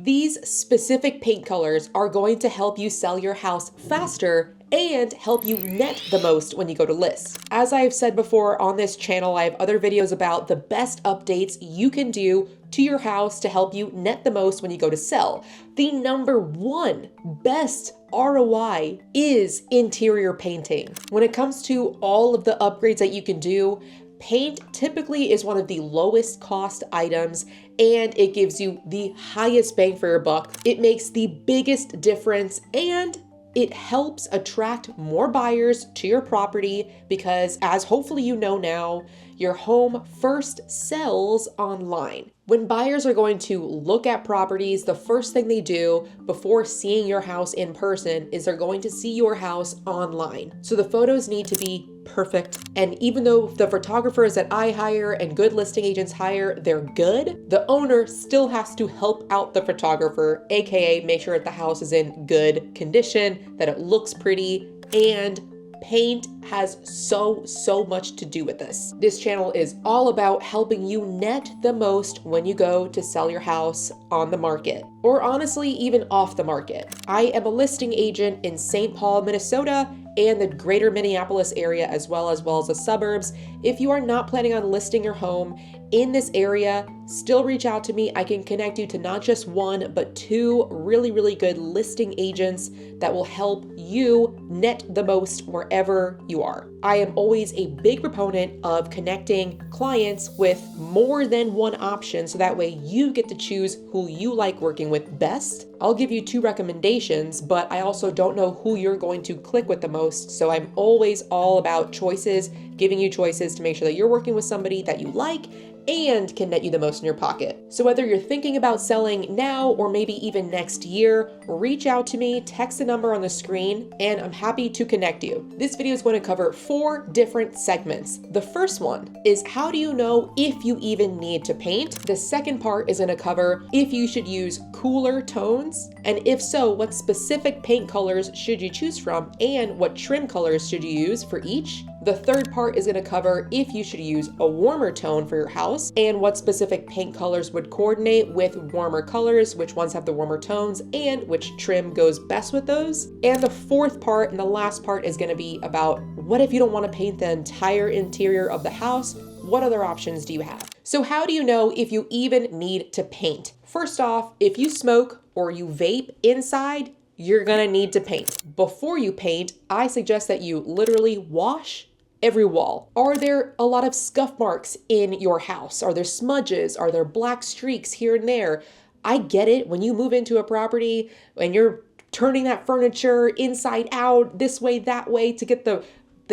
These specific paint colors are going to help you sell your house faster and help you net the most when you go to list. As I've said before on this channel, I have other videos about the best updates you can do to your house to help you net the most when you go to sell. The number one best ROI is interior painting. When it comes to all of the upgrades that you can do, paint typically is one of the lowest cost items and it gives you the highest bang for your buck. It makes the biggest difference and it helps attract more buyers to your property because, as hopefully you know now, your home first sells online. When buyers are going to look at properties, the first thing they do before seeing your house in person is they're going to see your house online. So the photos need to be perfect. And even though the photographers that I hire and good listing agents hire, they're good, the owner still has to help out the photographer, aka make sure that the house is in good condition, that it looks pretty, and paint has so much to do with this. This channel is all about helping you net the most when you go to sell your house on the market, or honestly, even off the market. I am a listing agent in St. Paul, Minnesota, and the greater Minneapolis area, as well as the suburbs. If you are not planning on listing your home in this area, still reach out to me. I can connect you to not just one, but two really good listing agents that will help you net the most wherever you are. I am always a big proponent of connecting clients with more than one option, so that way you get to choose who you like working with best. I'll give you two recommendations, but I also don't know who you're going to click with the most. So I'm always all about choices, giving you choices to make sure that you're working with somebody that you like and can net you the most in your pocket. So whether you're thinking about selling now or maybe even next year, reach out to me, text the number on the screen, and I'm happy to connect you. This video is going to cover 4 different segments. The first one is how do you know if you even need to paint? The second part is going to cover if you should use cooler tones, and if so, what specific paint colors should you choose from and what trim colors should you use for each? The third part is going to cover if you should use a warmer tone for your house and what specific paint colors would coordinate with warmer colors, which ones have the warmer tones, and which trim goes best with those. And the fourth part and the last part is going to be about what if you don't want to paint the entire interior of the house? What other options do you have? So how do you know if you even need to paint? First off, if you smoke or you vape inside, you're gonna need to paint. Before you paint, I suggest that you literally wash every wall. Are there a lot of scuff marks in your house? Are there smudges? Are there black streaks here and there? I get it. When you move into a property and you're turning that furniture inside out, this way, that way, to get the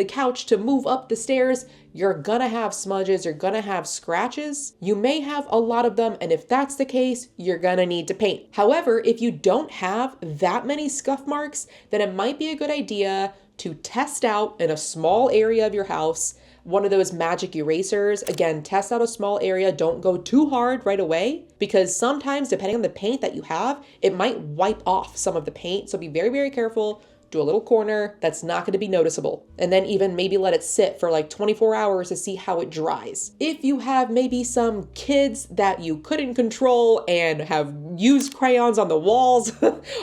couch to move up the stairs, you're gonna have smudges, you're gonna have scratches. You may have a lot of them, and if that's the case, you're gonna need to paint. However, if you don't have that many scuff marks, then it might be a good idea to test out in a small area of your house one of those magic erasers. Again, test out a small area, don't go too hard right away, because sometimes depending on the paint that you have, it might wipe off some of the paint. So be very careful. Do a little corner that's not going to be noticeable. And then even maybe let it sit for like 24 hours to see how it dries. If you have maybe some kids that you couldn't control and have used crayons on the walls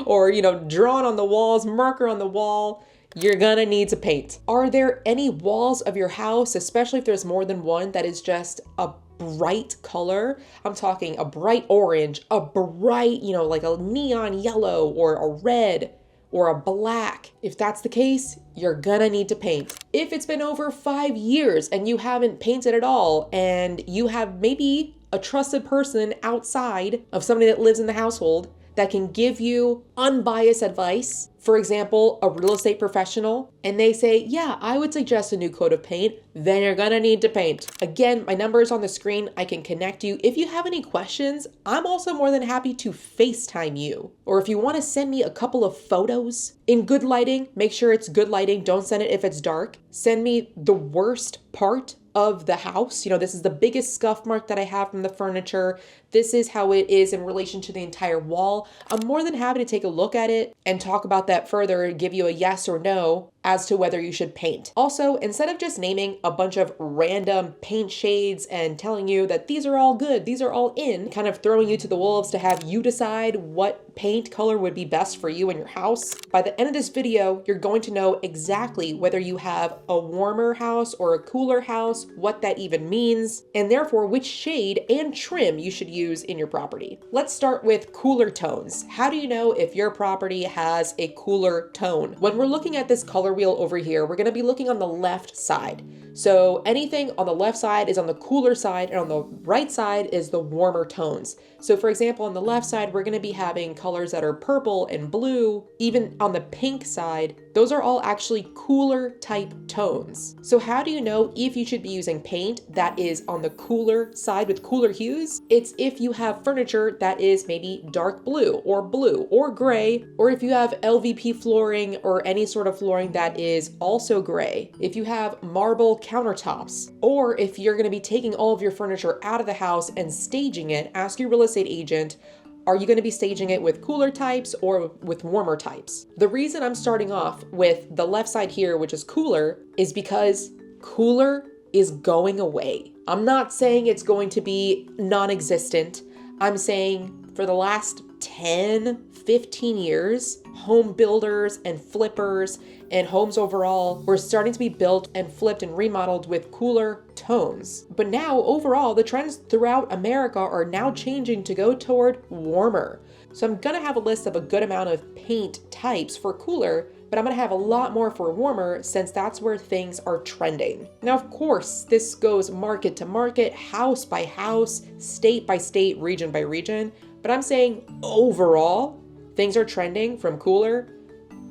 or, drawn on the walls, marker on the wall, you're gonna need to paint. Are there any walls of your house, especially if there's more than one, that is just a bright color? I'm talking a bright orange, a bright, like a neon yellow or a red or a black. If that's the case, you're gonna need to paint. If it's been over 5 years and you haven't painted at all, and you have maybe a trusted person outside of somebody that lives in the household that can give you unbiased advice, for example, a real estate professional, and they say, yeah, I would suggest a new coat of paint, then you're gonna need to paint. Again, my number is on the screen. I can connect you. If you have any questions, I'm also more than happy to FaceTime you. Or if you wanna send me a couple of photos in good lighting, make sure it's good lighting. Don't send it if it's dark. Send me the worst part of the house. This is the biggest scuff mark that I have from the furniture. this is how it is in relation to the entire wall, I'm more than happy to take a look at it and talk about that further and give you a yes or no as to whether you should paint. Also, instead of just naming a bunch of random paint shades and telling you that these are all good, these are all in, kind of throwing you to the wolves to have you decide what paint color would be best for you and your house, by the end of this video, you're going to know exactly whether you have a warmer house or a cooler house, what that even means, and therefore which shade and trim you should use in your property. Let's start with cooler tones. How do you know if your property has a cooler tone? When we're looking at this color wheel over here, we're going to be looking on the left side. So anything on the left side is on the cooler side, and on the right side is the warmer tones. So for example, on the left side, we're going to be having colors that are purple and blue. Even on the pink side, those are all actually cooler type tones. So how do you know if you should be using paint that is on the cooler side with cooler hues? It's if you have furniture that is maybe dark blue or gray, or if you have LVP flooring or any sort of flooring that is also gray. If you have marble countertops, or if you're going to be taking all of your furniture out of the house and staging it, ask your real estate agent, are you going to be staging it with cooler types or with warmer types? The reason I'm starting off with the left side here, which is cooler, is because cooler is going away. I'm not saying it's going to be non-existent. I'm saying for the last 10, 15 years, home builders and flippers and homes overall were starting to be built and flipped and remodeled with cooler tones. But now overall, the trends throughout America are now changing to go toward warmer. So I'm gonna have a list of a good amount of paint types for cooler, but I'm gonna have a lot more for warmer since that's where things are trending. Now, of course, this goes market to market, house by house, state by state, region by region, but I'm saying overall, things are trending from cooler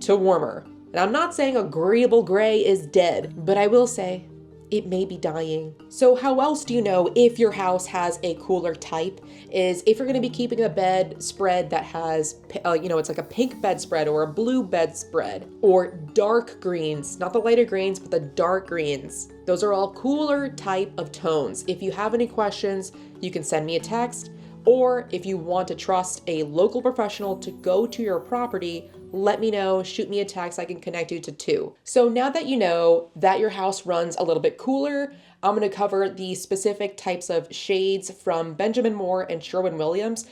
to warmer. And I'm not saying agreeable gray is dead, but I will say it may be dying. So how else do you know if your house has a cooler type is if you're gonna be keeping a bedspread that has, it's like a pink bedspread or a blue bedspread, or dark greens, not the lighter greens, but the dark greens. Those are all cooler type of tones. If you have any questions, you can send me a text, or if you want to trust a local professional to go to your property, let me know, shoot me a text, I can connect you to two. So now that you know that your house runs a little bit cooler, I'm gonna cover the specific types of shades from Benjamin Moore and Sherwin-Williams.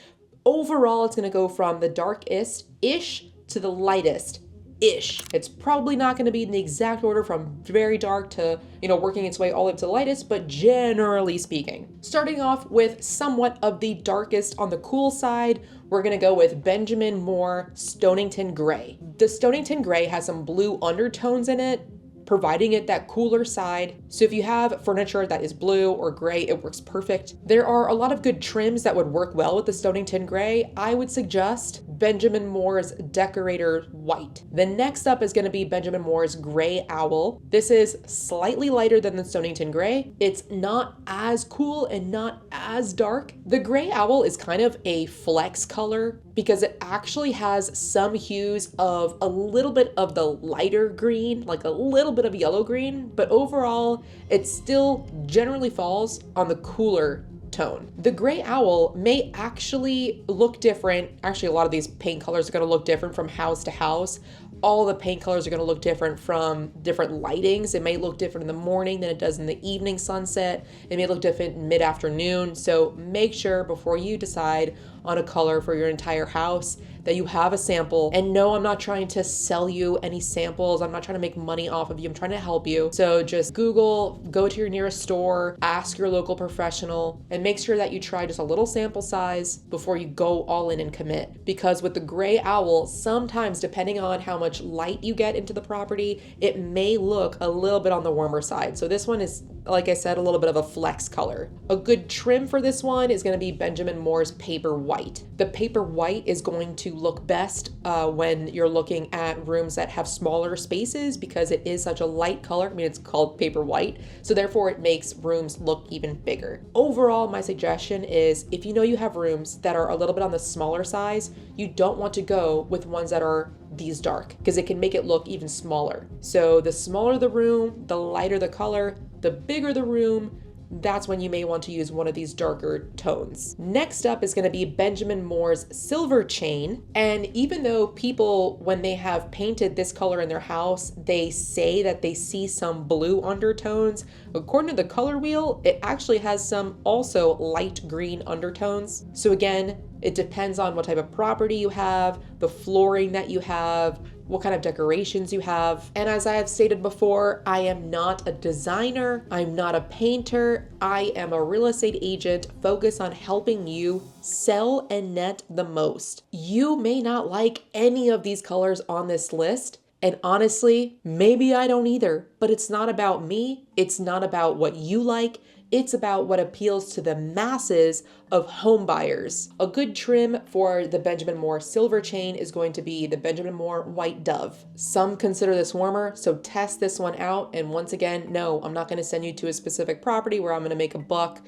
Overall, it's gonna go from the darkest-ish to the lightest-ish. It's probably not gonna be in the exact order from very dark to, working its way all up to the lightest, but generally speaking. Starting off with somewhat of the darkest on the cool side, we're gonna go with Benjamin Moore Stonington Gray. The Stonington Gray has some blue undertones in it, providing it that cooler side. So if you have furniture that is blue or gray, it works perfect. There are a lot of good trims that would work well with the Stonington Gray. I would suggest Benjamin Moore's Decorator White. The next up is gonna be Benjamin Moore's Gray Owl. This is slightly lighter than the Stonington Gray. It's not as cool and not as dark. The Gray Owl is kind of a flex color because it actually has some hues of a little bit of the lighter green, like a little bit of yellow green, but overall, it still generally falls on the cooler tone. The Gray Owl may actually look different. Actually, a lot of these paint colors are gonna look different from house to house. All the paint colors are gonna look different from different lightings. It may look different in the morning than it does in the evening sunset. It may look different mid-afternoon. So make sure before you decide on a color for your entire house that you have a sample. And no, I'm not trying to sell you any samples. I'm not trying to make money off of you. I'm trying to help you. So just Google, go to your nearest store, ask your local professional, and make sure that you try just a little sample size before you go all in and commit. Because with the Gray Owl, sometimes depending on how much light you get into the property, it may look a little bit on the warmer side. So this one is, like I said, a little bit of a flex color. A good trim for this one is gonna be Benjamin Moore's Paper White. The Paper White is going to look best when you're looking at rooms that have smaller spaces because it is such a light color. I mean, it's called Paper White, so therefore it makes rooms look even bigger. Overall, my suggestion is if you know you have rooms that are a little bit on the smaller size, you don't want to go with ones that are these dark because it can make it look even smaller. So the smaller the room, the lighter the color, the bigger the room, that's when you may want to use one of these darker tones. Next up is going to be Benjamin Moore's Silver Chain. And even though people, when they have painted this color in their house, they say that they see some blue undertones, according to the color wheel, it actually has some also light green undertones. So again, it depends on what type of property you have, the flooring that you have, what kind of decorations you have. And as I have stated before, I am not a designer, I'm not a painter, I am a real estate agent focused on helping you sell and net the most. You may not like any of these colors on this list, and honestly, maybe I don't either, but it's not about me, it's not about what you like, it's about what appeals to the masses of home buyers. A good trim for the Benjamin Moore Silver Chain is going to be the Benjamin Moore White Dove. Some consider this warmer, so test this one out. And once again, no, I'm not gonna send you to a specific property where I'm gonna make a buck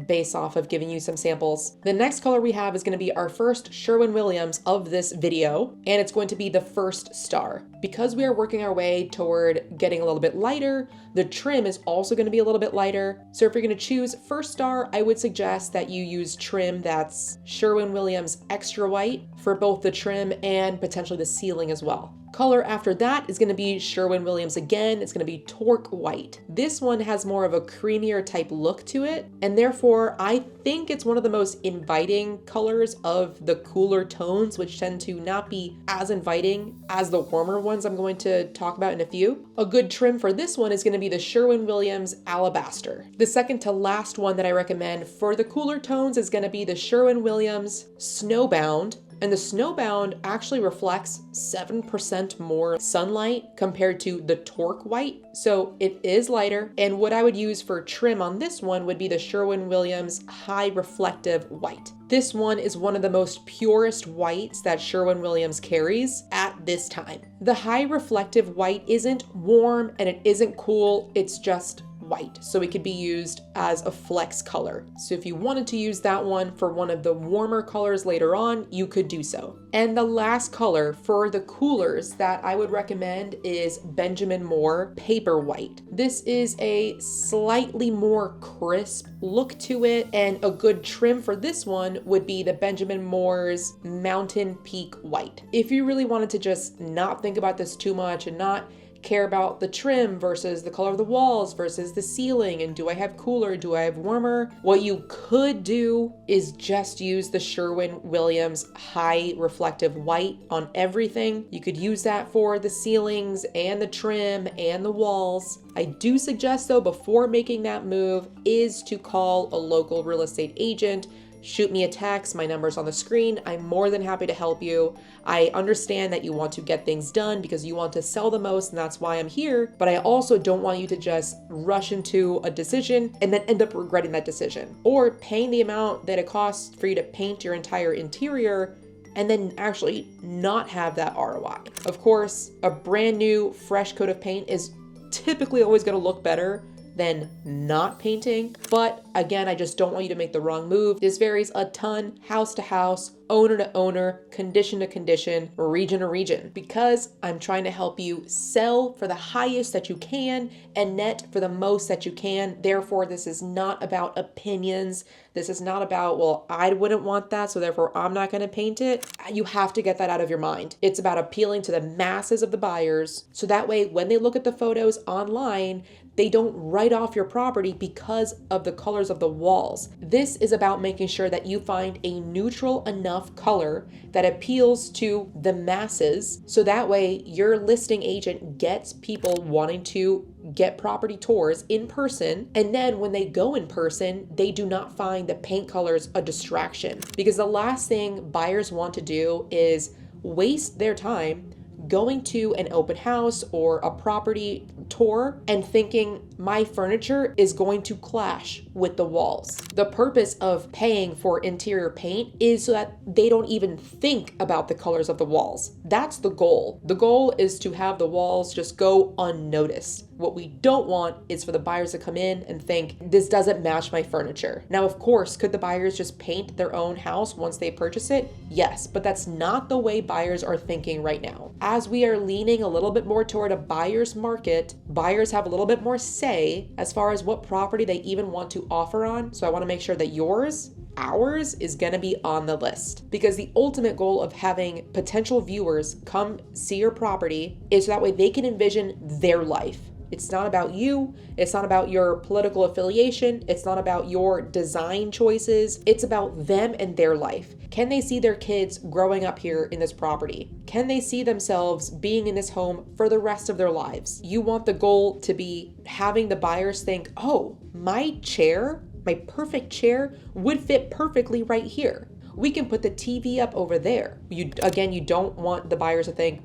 based off of giving you some samples. The next color we have is going to be our first Sherwin-Williams of this video, and it's going to be the First Star. Because we are working our way toward getting a little bit lighter, the trim is also going to be a little bit lighter. So if you're going to choose First Star, I would suggest that you use trim that's Sherwin-Williams Extra White for both the trim and potentially the ceiling as well. Color after that is going to be Sherwin-Williams again. It's going to be Torque White. This one has more of a creamier type look to it, and therefore I think it's one of the most inviting colors of the cooler tones, which tend to not be as inviting as the warmer ones I'm going to talk about in a few. A good trim for this one is going to be the Sherwin-Williams Alabaster. The second to last one that I recommend for the cooler tones is going to be the Sherwin-Williams Snowbound. And the Snowbound actually reflects 7% more sunlight compared to the Torque White. So it is lighter. And what I would use for trim on this one would be the Sherwin-Williams High Reflective White. This one is one of the most purest whites that Sherwin-Williams carries at this time. The High Reflective White isn't warm and it isn't cool, it's just white, so it could be used as a flex color. So if you wanted to use that one for one of the warmer colors later on, you could do so. And the last color for the coolers that I would recommend is Benjamin Moore Paper White. This is a slightly more crisp look to it, and a good trim for this one would be the Benjamin Moore's Mountain Peak White. If you really wanted to just not think about this too much and not care about the trim versus the color of the walls versus the ceiling, and do I have cooler, do I have warmer, what you could do is just use the Sherwin-Williams High Reflective White on everything. You could use that for the ceilings and the trim and the walls. I do suggest though, before making that move, is to call a local real estate agent. Shoot me a text, my number's on the screen. I'm more than happy to help you. I understand that you want to get things done because you want to sell the most, and that's why I'm here, but I also don't want you to just rush into a decision and then end up regretting that decision, or paying the amount that it costs for you to paint your entire interior and then actually not have that ROI. Of course, a brand new, fresh coat of paint is typically always gonna look better than not painting. But again, I just don't want you to make the wrong move. This varies a ton, house to house, owner to owner, condition to condition, region to region, because I'm trying to help you sell for the highest that you can and net for the most that you can. Therefore, this is not about opinions. This is not about, well, I wouldn't want that, so therefore I'm not going to paint it. You have to get that out of your mind. It's about appealing to the masses of the buyers, so that way when they look at the photos online, they don't write off your property because of the colors of the walls. This is about making sure that you find a neutral enough color that appeals to the masses, so that way your listing agent gets people wanting to get property tours in person, and then when they go in person, they do not find the paint colors a distraction. Because the last thing buyers want to do is waste their time going to an open house or a property tour and thinking my furniture is going to clash with the walls. The purpose of paying for interior paint is so that they don't even think about the colors of the walls. That's the goal. The goal is to have the walls just go unnoticed. What we don't want is for the buyers to come in and think, this doesn't match my furniture. Now, of course, could the buyers just paint their own house once they purchase it? Yes, but that's not the way buyers are thinking right now. As we are leaning a little bit more toward a buyer's market, buyers have a little bit more say as far as what property they even want to offer on. So I want to make sure that ours is going to be on the list, because the ultimate goal of having potential viewers come see your property is so that way they can envision their life. It's not about you. It's not about your political affiliation. It's not about your design choices. It's about them and their life. Can they see their kids growing up here in this property? Can they see themselves being in this home for the rest of their lives? You want the goal to be having the buyers think, oh, my perfect chair would fit perfectly right here. We can put the TV up over there. You don't want the buyers to think,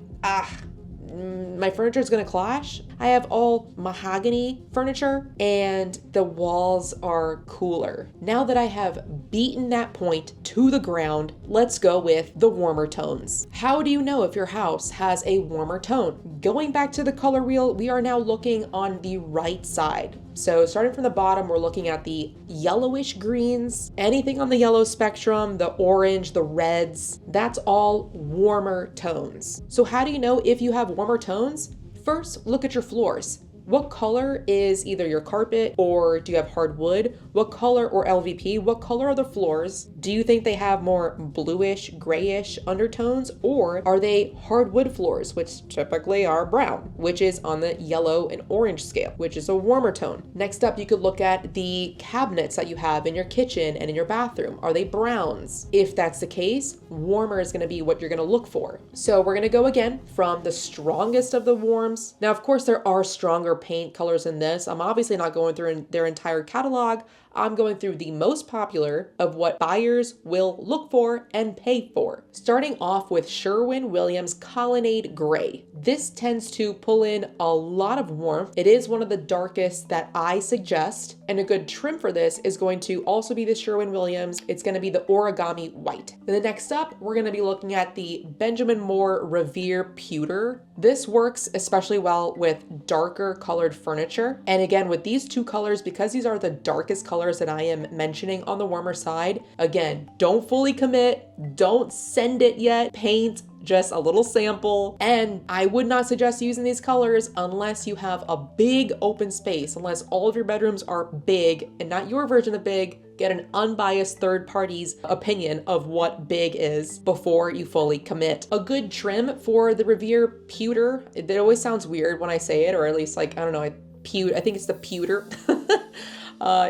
my furniture is going to clash. I have all mahogany furniture and the walls are cooler. Now that I have beaten that point to the ground, let's go with the warmer tones. How do you know if your house has a warmer tone? Going back to the color wheel, we are now looking on the right side. So starting from the bottom, we're looking at the yellowish greens, anything on the yellow spectrum, the orange, the reds, that's all warmer tones. So how do you know if you have warmer tones? First, look at your floors. What color is either your carpet, or do you have hardwood? What color, or LVP, what color are the floors? Do you think they have more bluish, grayish undertones, or are they hardwood floors, which typically are brown, which is on the yellow and orange scale, which is a warmer tone? Next up, you could look at the cabinets that you have in your kitchen and in your bathroom. Are they browns? If that's the case, warmer is gonna be what you're gonna look for. So we're gonna go again from the strongest of the warms. Now, of course, there are stronger paint colors in this. I'm obviously not going through their entire catalog. I'm going through the most popular of what buyers will look for and pay for. Starting off with Sherwin-Williams Colonnade Gray. This tends to pull in a lot of warmth. It is one of the darkest that I suggest, and a good trim for this is going to also be the Sherwin-Williams. It's going to be the Origami White. Then the next up, we're going to be looking at the Benjamin Moore Revere Pewter. This works especially well with darker colored furniture. And again, with these two colors, because these are the darkest colors that I am mentioning on the warmer side, again, don't fully commit, don't send it yet, paint just a little sample. And I would not suggest using these colors unless you have a big open space, unless all of your bedrooms are big and not your version of big. Get an unbiased third party's opinion of what big is before you fully commit. A good trim for the Revere Pewter, it always sounds weird when I say it, or at least like, I don't know, I think it's the pewter.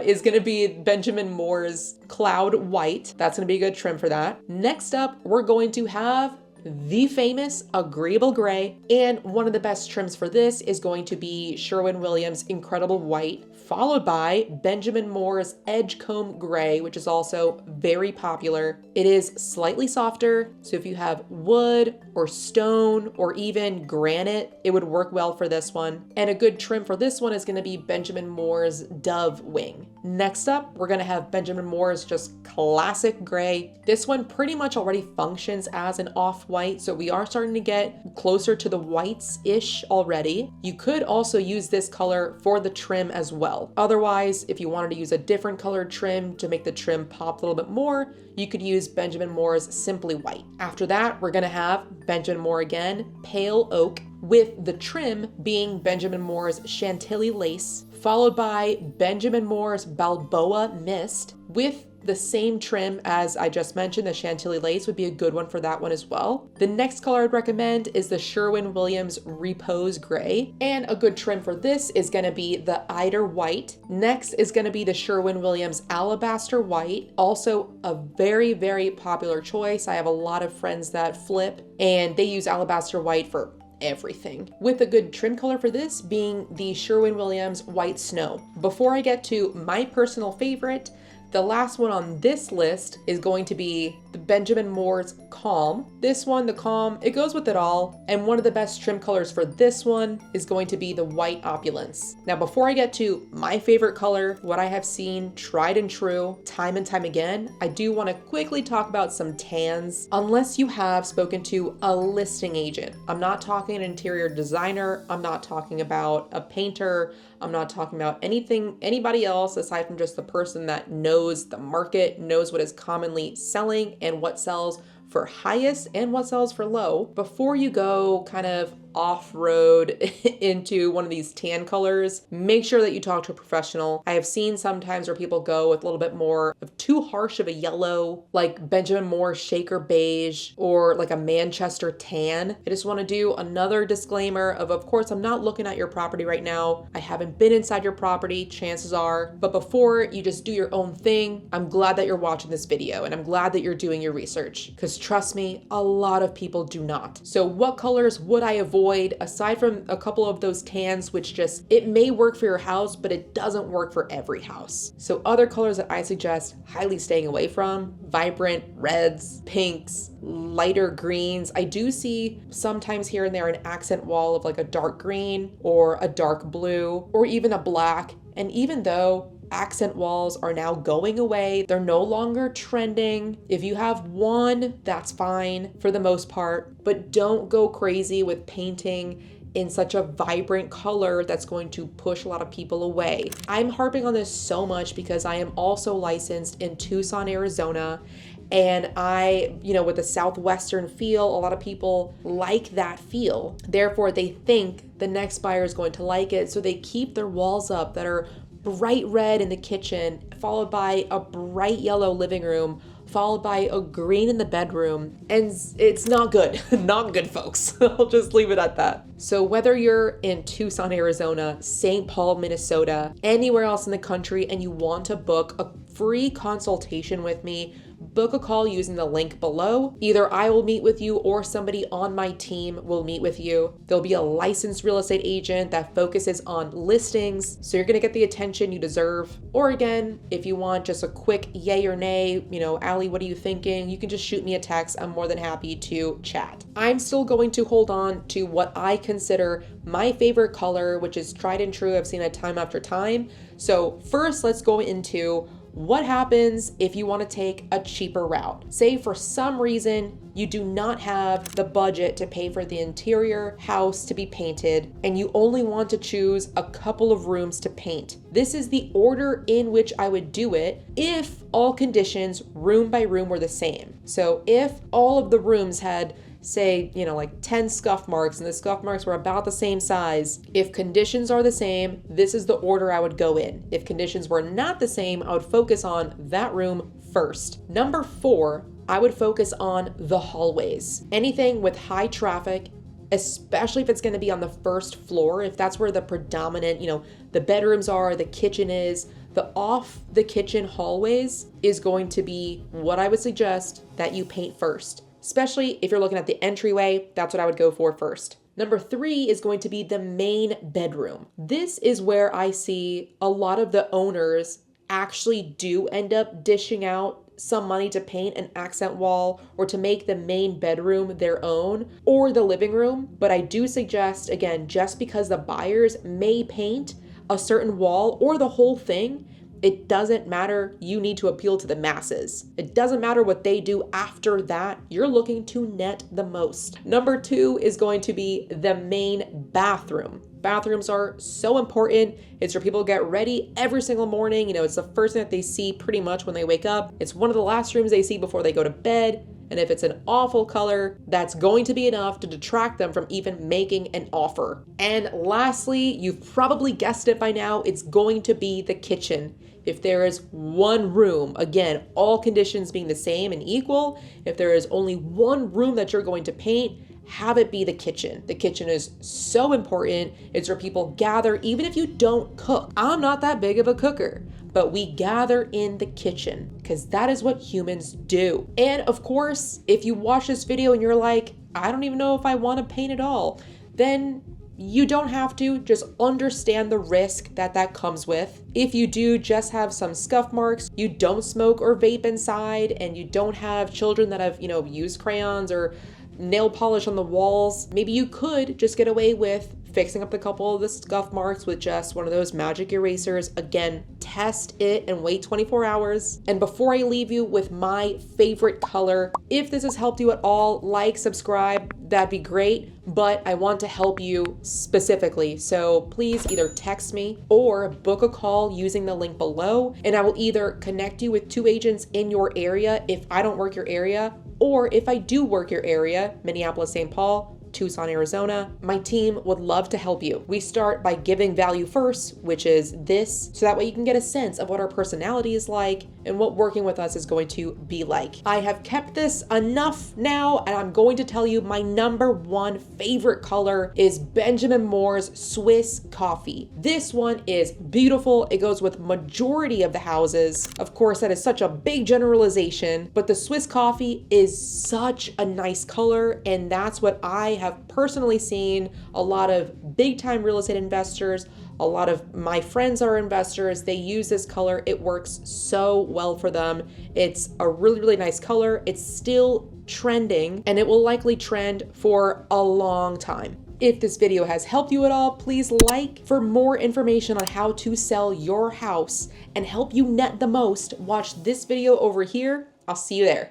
Is going to be Benjamin Moore's Cloud White. That's going to be a good trim for that. Next up, we're going to have the famous Agreeable Gray, and one of the best trims for this is going to be Sherwin-Williams Incredible White, followed by Benjamin Moore's Edgecomb Gray, which is also very popular. It is slightly softer, so if you have wood or stone or even granite, it would work well for this one. And a good trim for this one is going to be Benjamin Moore's Dove Wing. Next up, we're going to have Benjamin Moore's just classic gray. This one pretty much already functions as an off-white, so we are starting to get closer to the whites-ish already. You could also use this color for the trim as well. Otherwise, if you wanted to use a different colored trim to make the trim pop a little bit more, you could use Benjamin Moore's Simply White. After that, we're going to have Benjamin Moore again, Pale Oak, with the trim being Benjamin Moore's Chantilly Lace, followed by Benjamin Moore's Balboa Mist, with the same trim as I just mentioned. The Chantilly Lace would be a good one for that one as well. The next color I'd recommend is the Sherwin-Williams Repose Gray, and a good trim for this is going to be the Eider White. Next is going to be the Sherwin-Williams Alabaster White, also a very, very popular choice. I have a lot of friends that flip and they use Alabaster White for everything, with a good trim color for this being the Sherwin-Williams White Snow. Before I get to my personal favorite, the last one on this list is going to be the Benjamin Moore's Calm. This one, the Calm, it goes with it all. And one of the best trim colors for this one is going to be the White Opulence. Now, before I get to my favorite color, what I have seen tried and true time and time again, I do want to quickly talk about some tans. Unless you have spoken to a listing agent. I'm not talking an interior designer. I'm not talking about a painter. I'm not talking about anybody else aside from just the person that knows the market, knows what is commonly selling and what sells for highest and what sells for low. Before you go kind of off-road into one of these tan colors, make sure that you talk to a professional. I have seen sometimes where people go with a little bit more of too harsh of a yellow, like Benjamin Moore Shaker Beige or like a Manchester Tan. I just want to do another disclaimer of course, I'm not looking at your property right now. I haven't been inside your property, chances are, but before you just do your own thing, I'm glad that you're watching this video and I'm glad that you're doing your research, because trust me, a lot of people do not. So what colors would I avoid aside from a couple of those tans, which just, it may work for your house, but it doesn't work for every house. So other colors that I suggest highly staying away from: vibrant reds, pinks, lighter greens. I do see sometimes here and there an accent wall of like a dark green or a dark blue or even a black. And even though accent walls are now going away, they're no longer trending. If you have one, that's fine for the most part, but don't go crazy with painting in such a vibrant color that's going to push a lot of people away. I'm harping on this so much because I am also licensed in Tucson, Arizona. And I, with the Southwestern feel, a lot of people like that feel. Therefore, they think the next buyer is going to like it. So they keep their walls up that are bright red in the kitchen, followed by a bright yellow living room, followed by a green in the bedroom. And it's not good. Not good, folks. I'll just leave it at that. So whether you're in Tucson, Arizona, St. Paul, Minnesota, anywhere else in the country, and you want to book a free consultation with me, book a call using the link below. Either I will meet with you or somebody on my team will meet with you. There'll be a licensed real estate agent that focuses on listings, so you're gonna get the attention you deserve. Or again, if you want just a quick yay or nay, Allie, what are you thinking? You can just shoot me a text. I'm more than happy to chat. I'm still going to hold on to what I consider my favorite color, which is tried and true. I've seen it time after time. So first, let's go into what happens if you want to take a cheaper route. Say for some reason you do not have the budget to pay for the interior house to be painted and you only want to choose a couple of rooms to paint. This is the order in which I would do it if all conditions room by room were the same. So if all of the rooms had, say, like 10 scuff marks and the scuff marks were about the same size, if conditions are the same, this is the order I would go in. If conditions were not the same, I would focus on that room first. Number 4, I would focus on the hallways. Anything with high traffic, especially if it's going to be on the first floor, if that's where the predominant, the bedrooms are, the kitchen is, the off the kitchen hallways is going to be what I would suggest that you paint first. Especially if you're looking at the entryway, that's what I would go for first. Number 3 is going to be the main bedroom. This is where I see a lot of the owners actually do end up dishing out some money to paint an accent wall or to make the main bedroom their own or the living room. But I do suggest, again, just because the buyers may paint a certain wall or the whole thing, it doesn't matter. You need to appeal to the masses. It doesn't matter what they do after that. You're looking to net the most. Number 2 is going to be the main bathroom. Bathrooms are so important. It's where people get ready every single morning. It's the first thing that they see pretty much when they wake up. It's one of the last rooms they see before they go to bed. And if it's an awful color, that's going to be enough to detract them from even making an offer. And lastly, you've probably guessed it by now, it's going to be the kitchen. If there is one room, again, all conditions being the same and equal, if there is only one room that you're going to paint, have it be the kitchen. The kitchen is so important. It's where people gather, even if you don't cook. I'm not that big of a cooker, but we gather in the kitchen because that is what humans do. And of course, if you watch this video and you're like, I don't even know if I want to paint at all, then you don't have to. Just understand the risk that comes with. If you do just have some scuff marks, you don't smoke or vape inside, and you don't have children that have, used crayons or nail polish on the walls, maybe you could just get away with fixing up a couple of the scuff marks with just one of those magic erasers. Again, test it and wait 24 hours. And before I leave you with my favorite color, if this has helped you at all, like, subscribe, that'd be great. But I want to help you specifically. So please either text me or book a call using the link below, and I will either connect you with 2 agents in your area if I don't work your area, or if I do work your area, Minneapolis, St. Paul, Tucson, Arizona, my team would love to help you. We start by giving value first, which is this, so that way you can get a sense of what our personality is like and what working with us is going to be like. I have kept this enough now, and I'm going to tell you my number one favorite color is Benjamin Moore's Swiss Coffee. This one is beautiful. It goes with majority of the houses. Of course, that is such a big generalization, but the Swiss Coffee is such a nice color, and that's what I have personally seen a lot of big time real estate investors. A lot of my friends are investors. They use this color. It works so well for them. It's a really, really nice color. It's still trending, and it will likely trend for a long time. If this video has helped you at all, please like. For more information on how to sell your house and help you net the most, watch this video over here. I'll see you there.